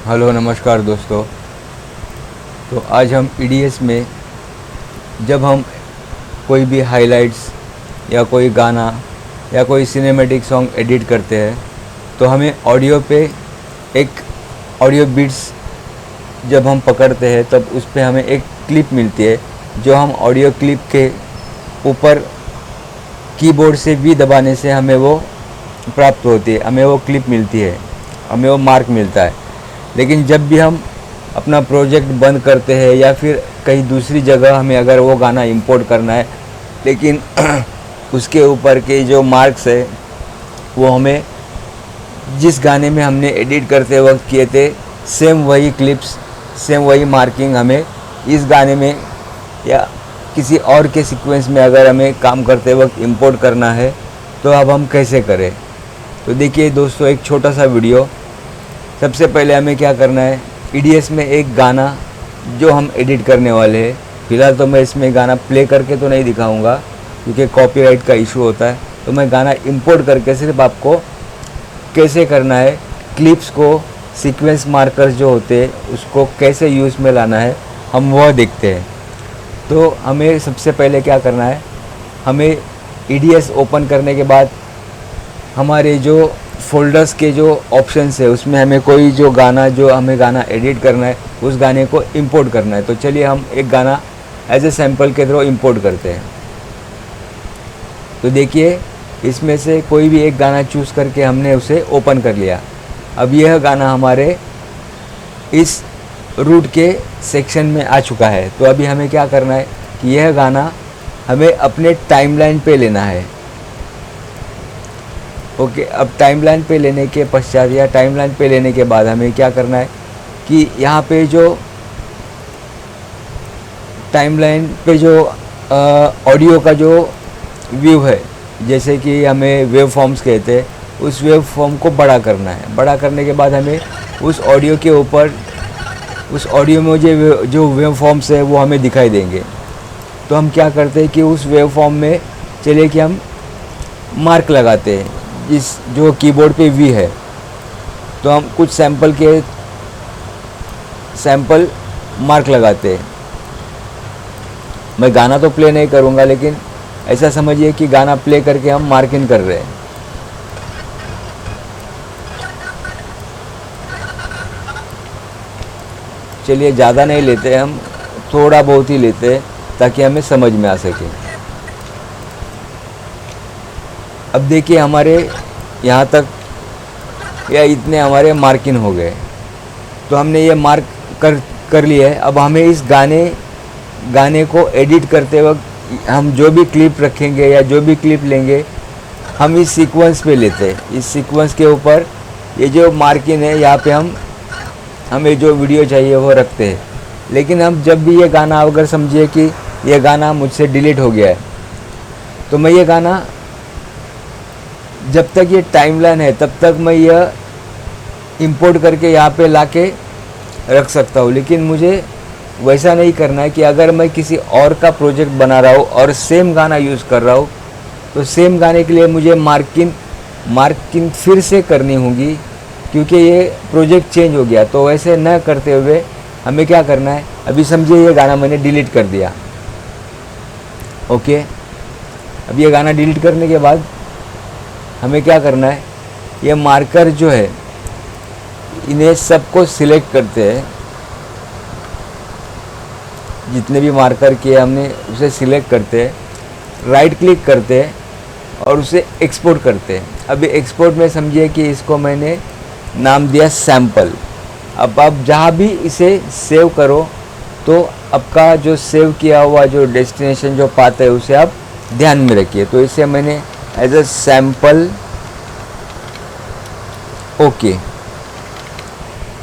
Hello नमस्कार दोस्तों। तो आज हम ईडीएस में जब हम कोई भी हाइलाइट्स या कोई गाना या कोई सिनेमैटिक सॉन्ग एडिट करते हैं तो हमें ऑडियो पे एक ऑडियो बीट्स जब हम पकड़ते हैं तब उस पे हमें एक क्लिप मिलती है जो हम ऑडियो क्लिप के ऊपर कीबोर्ड से भी दबाने से हमें वो प्राप्त होती है, हमें वो क्लिप मिलती है, हमें वो मार्क मिलता है। लेकिन जब भी हम अपना प्रोजेक्ट बंद करते हैं या फिर कहीं दूसरी जगह हमें अगर वो गाना इंपोर्ट करना है लेकिन उसके ऊपर के जो मार्क्स है वो हमें जिस गाने में हमने एडिट करते वक्त किए थे सेम वही क्लिप्स, सेम वही मार्किंग हमें इस गाने में या किसी और के सीक्वेंस में अगर हमें काम करते वक्त इंपोर्ट करना है तो अब हम कैसे करें। तो देखिए दोस्तों, एक छोटा सा वीडियो। सबसे पहले हमें क्या करना है, ईडीएस में एक गाना जो हम एडिट करने वाले हैं, फ़िलहाल तो मैं इसमें गाना प्ले करके तो नहीं दिखाऊंगा क्योंकि कॉपीराइट का इशू होता है। तो मैं गाना इंपोर्ट करके सिर्फ आपको कैसे करना है, क्लिप्स को, सीक्वेंस मार्कर्स जो होते हैं उसको कैसे यूज़ में लाना है, हम वह देखते हैं। तो हमें सबसे पहले क्या करना है, हमें ईडीएस ओपन करने के बाद हमारे जो फ़ोल्डर्स के जो ऑप्शंस है उसमें हमें कोई जो हमें गाना एडिट करना है उस गाने को इंपोर्ट करना है। तो चलिए हम एक गाना एज ए सैम्पल के थ्रू इंपोर्ट करते हैं। तो देखिए इसमें से कोई भी एक गाना चूज़ करके हमने उसे ओपन कर लिया। अब यह गाना हमारे इस रूट के सेक्शन में आ चुका है। तो अभी हमें क्या करना है कि यह गाना हमें अपने टाइमलाइन पे लेना है। ओके, अब टाइमलाइन पे लेने के पश्चात या टाइमलाइन पे लेने के बाद हमें क्या करना है कि यहाँ पे जो टाइमलाइन पे जो ऑडियो का जो व्यू है, जैसे कि हमें वेव फॉर्म्स कहते हैं, उस वेव फॉर्म को बड़ा करना है। बड़ा करने के बाद हमें उस ऑडियो के ऊपर, उस ऑडियो में जो वेव फॉर्म्स है वो हमें दिखाई देंगे। तो हम क्या करते हैं कि उस वेव फॉर्म में चलिए कि हम मार्क लगाते हैं, इस जो कीबोर्ड पे वी है तो हम कुछ सैंपल मार्क लगाते हैं। मैं गाना तो प्ले नहीं करूँगा लेकिन ऐसा समझिए कि गाना प्ले करके हम मार्किंग कर रहे हैं। चलिए ज़्यादा नहीं लेते, हम थोड़ा बहुत ही लेते हैं ताकि हमें समझ में आ सके। अब देखिए हमारे यहाँ तक या इतने हमारे मार्किंग हो गए। तो हमने ये मार्क कर लिया है। अब हमें इस गाने को एडिट करते वक्त हम जो भी क्लिप रखेंगे या जो भी क्लिप लेंगे हम इस सीक्वेंस पे लेते हैं। इस सीक्वेंस के ऊपर ये जो मार्किंग है यहाँ पे हमें जो वीडियो चाहिए वो रखते हैं। लेकिन हम जब भी ये गाना, अगर समझिए कि ये गाना मुझसे डिलीट हो गया है तो मैं ये गाना जब तक ये टाइमलाइन है तब तक मैं यह इंपोर्ट करके यहाँ पे लाके रख सकता हूँ। लेकिन मुझे वैसा नहीं करना है कि अगर मैं किसी और का प्रोजेक्ट बना रहा हूँ और सेम गाना यूज़ कर रहा हूँ तो सेम गाने के लिए मुझे मार्किंग फिर से करनी होगी क्योंकि ये प्रोजेक्ट चेंज हो गया। तो वैसे न करते हुए हमें क्या करना है, अभी समझिए ये गाना मैंने डिलीट कर दिया। ओके, अब ये गाना डिलीट करने के बाद हमें क्या करना है, ये मार्कर जो है इन्हें सबको सिलेक्ट करते हैं। जितने भी मार्कर किए हमने उसे सिलेक्ट करते हैं, राइट क्लिक करते हैं और उसे एक्सपोर्ट करते हैं। अभी एक्सपोर्ट में समझिए कि इसको मैंने नाम दिया सैम्पल। अब आप जहाँ भी इसे सेव करो तो आपका जो सेव किया हुआ जो डेस्टिनेशन जो पाथ है उसे आप ध्यान में रखिए। तो इसे मैंने as a sample okay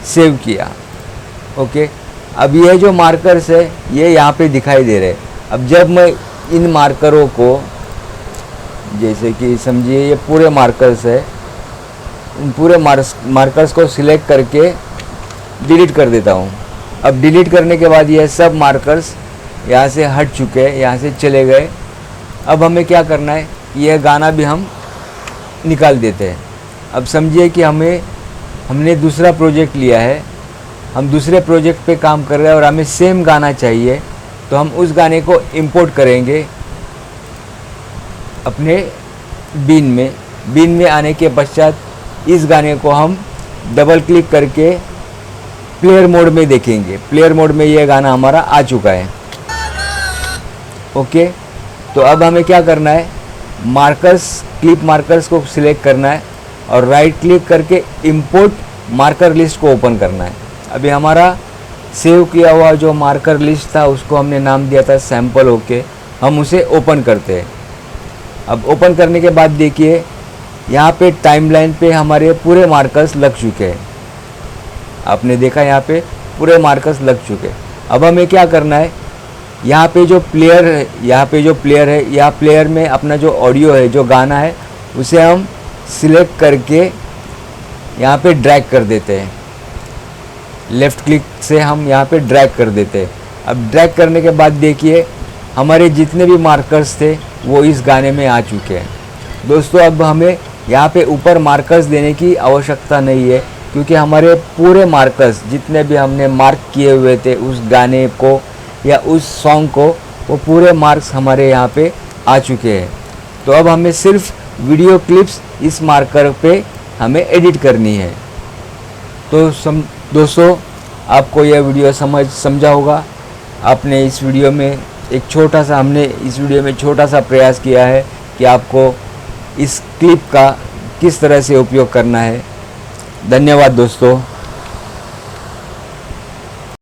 save किया। ओके, अब ये जो मार्कर्स है ये यहाँ पे दिखाई दे रहे हैं। अब जब मैं इन मार्करों को, जैसे कि समझिए ये पूरे मार्कर्स है, इन पूरे मार्कर्स को सिलेक्ट करके डिलीट कर देता हूँ। अब डिलीट करने के बाद ये सब मार्कर्स यहाँ से हट चुके हैं, यहाँ से चले गए। अब हमें क्या करना है, यह गाना भी हम निकाल देते हैं। अब समझिए कि हमने दूसरा प्रोजेक्ट लिया है हम दूसरे प्रोजेक्ट पे काम कर रहे हैं और हमें सेम गाना चाहिए, तो हम उस गाने को इंपोर्ट करेंगे अपने बीन में आने के पश्चात इस गाने को हम डबल क्लिक करके प्लेयर मोड में देखेंगे। प्लेयर मोड में ये गाना हमारा आ चुका है। ओके, तो अब हमें क्या करना है, मार्कर्स, क्लिप मार्कर्स को सिलेक्ट करना है और राइट क्लिक करके इंपोर्ट मार्कर लिस्ट को ओपन करना है। अभी हमारा सेव किया हुआ जो मार्कर लिस्ट था उसको हमने नाम दिया था सैम्पल। ओके, हम उसे ओपन करते हैं। अब ओपन करने के बाद देखिए यहाँ पे टाइमलाइन पे हमारे पूरे मार्कर्स लग चुके हैं। आपने देखा यहाँ पे पूरे मार्कर्स लग चुके हैं। अब हमें क्या करना है, यहाँ पे जो प्लेयर है, यहाँ प्लेयर में अपना जो ऑडियो है, जो गाना है, उसे हम सिलेक्ट करके यहाँ पे ड्रैग कर देते हैं। लेफ़्ट क्लिक से हम यहाँ पे ड्रैग कर देते हैं। अब ड्रैग करने के बाद देखिए हमारे जितने भी मार्कर्स थे वो इस गाने में आ चुके हैं। दोस्तों, अब हमें यहाँ पे ऊपर मार्कर्स देने की आवश्यकता नहीं है, क्योंकि हमारे पूरे मार्कर्स जितने भी हमने मार्क किए हुए थे उस गाने को या उस सॉन्ग को, वो पूरे मार्क्स हमारे यहाँ पे आ चुके हैं। तो अब हमें सिर्फ वीडियो क्लिप्स इस मार्कर पे हमें एडिट करनी है। तो दोस्तों, आपको यह वीडियो समझा होगा। आपने इस वीडियो में हमने इस वीडियो में छोटा सा प्रयास किया है कि आपको इस क्लिप का किस तरह से उपयोग करना है। धन्यवाद दोस्तों।